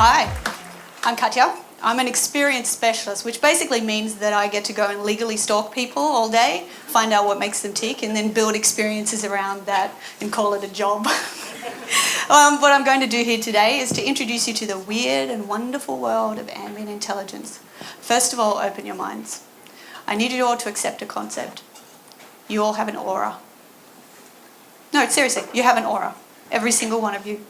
Hi, I'm Katja. I'm an experience specialist, which basically means that I get to go and legally stalk people all day, find out what makes them tick, and then build experiences around that and call it a job. What I'm going to do here today is to introduce you to the weird and wonderful world of ambient intelligence. First of all, open your minds. I need you all to accept a concept. You all have an aura. No, seriously, you have an aura. Every single one of you.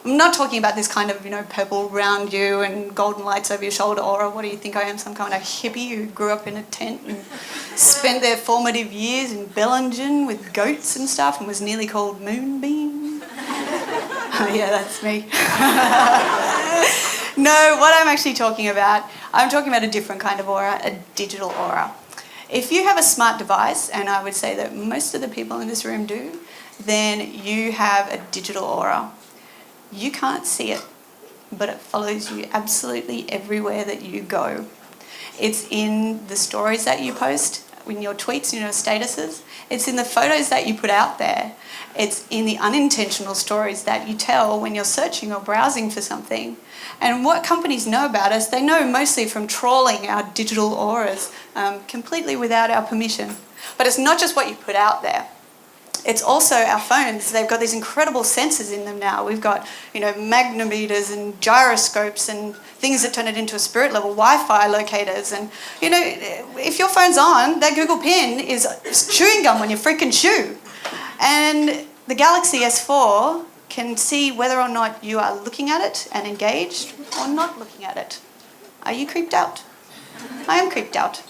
I'm not talking about this kind of, purple around you and golden lights over your shoulder aura. What do you think I am, some kind of hippie who grew up in a tent and spent their formative years in Bellingen with goats and stuff and was nearly called Moonbeam? Oh yeah, that's me. No, what I'm actually talking about, I'm talking about a different kind of aura, a digital aura. If you have a smart device, and I would say that most of the people in this room do, then you have a digital aura. You can't see it, but it follows you absolutely everywhere that you go. It's in the stories that you post, in your tweets, in your statuses. It's in the photos that you put out there. It's in the unintentional stories that you tell when you're searching or browsing for something. And what companies know about us, they know mostly from trawling our digital auras completely without our permission. But it's not just what you put out there. It's also our phones. They've got these incredible sensors in them now. We've got, magnometers and gyroscopes and things that turn it into a spirit level, Wi-Fi locators. And, if your phone's on, that Google Pin is chewing gum on your freaking shoe. And the Galaxy S4 can see whether or not you are looking at it and engaged or not looking at it. Are you creeped out? I am creeped out.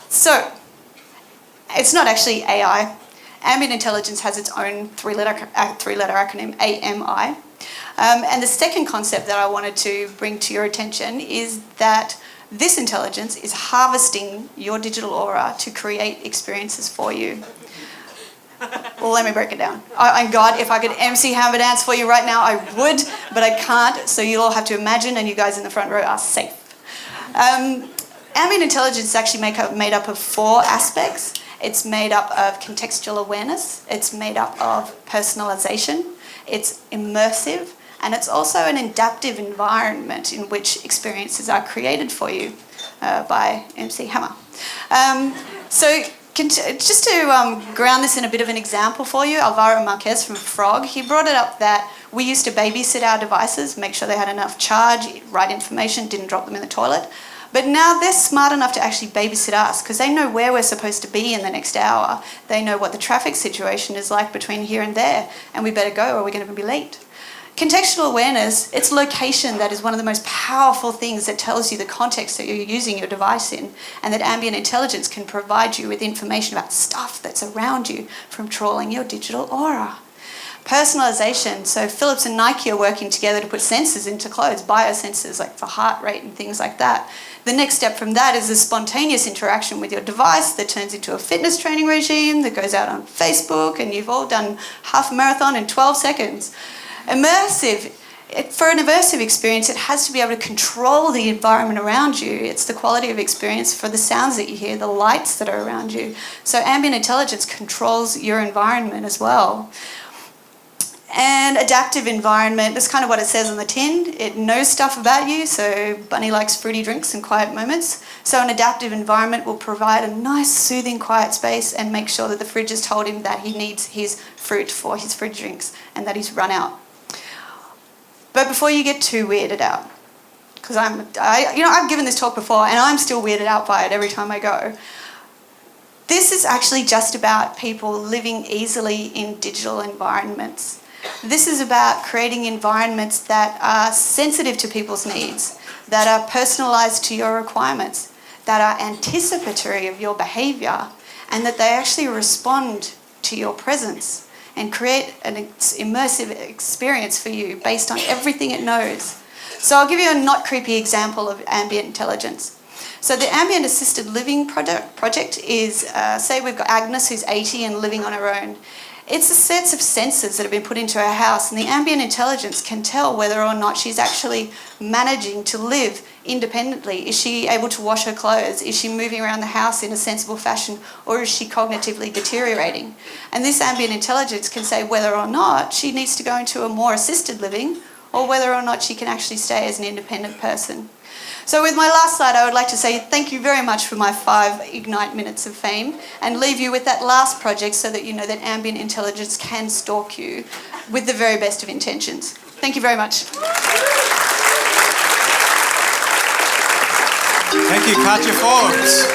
So, it's not actually AI. Ambient intelligence has its own three-letter acronym, AMI. And the second concept that I wanted to bring to your attention is that this intelligence is harvesting your digital aura to create experiences for you. Well, let me break it down. God, if I could MC Hammer Dance for you right now, I would, but I can't, so you'll all have to imagine, and you guys in the front row are safe. Ambient intelligence is actually made up of 4 aspects. It's made up of contextual awareness, it's made up of personalization, it's immersive, and it's also an adaptive environment in which experiences are created for you by MC Hammer. Just to ground this in a bit of an example for you, Alvaro Marquez from Frog, he brought it up that we used to babysit our devices, make sure they had enough charge, right information, didn't drop them in the toilet. But now they're smart enough to actually babysit us because they know where we're supposed to be in the next hour. They know what the traffic situation is like between here and there, and we better go or we're going to be late. Contextual awareness, it's location that is one of the most powerful things that tells you the context that you're using your device in, and that ambient intelligence can provide you with information about stuff that's around you from trawling your digital aura. Personalization, so Philips and Nike are working together to put sensors into clothes, biosensors like for heart rate and things like that. The next step from that is a spontaneous interaction with your device that turns into a fitness training regime that goes out on Facebook, and you've all done half a marathon in 12 seconds. Immersive. For an immersive experience, it has to be able to control the environment around you. It's the quality of experience for the sounds that you hear, the lights that are around you. So ambient intelligence controls your environment as well. And adaptive environment, that's kind of what it says on the tin. It knows stuff about you, so Bunny likes fruity drinks and quiet moments. So an adaptive environment will provide a nice, soothing, quiet space and make sure that the fridge has told him that he needs his fruit for his fridge drinks and that he's run out. But before you get too weirded out, because I've given this talk before and I'm still weirded out by it every time I go. This is actually just about people living easily in digital environments. This is about creating environments that are sensitive to people's needs, that are personalised to your requirements, that are anticipatory of your behaviour, and that they actually respond to your presence and create an immersive experience for you based on everything it knows. So I'll give you a not creepy example of ambient intelligence. So the ambient assisted living project is, say we've got Agnes who's 80 and living on her own. It's a set of sensors that have been put into her house, and the ambient intelligence can tell whether or not she's actually managing to live independently. Is she able to wash her clothes? Is she moving around the house in a sensible fashion, or is she cognitively deteriorating? And this ambient intelligence can say whether or not she needs to go into a more assisted living or whether or not she can actually stay as an independent person. So with my last slide, I would like to say thank you very much for my 5 Ignite minutes of fame, and leave you with that last project so that you know that ambient intelligence can stalk you with the very best of intentions. Thank you very much. Thank you, Katja Forbes.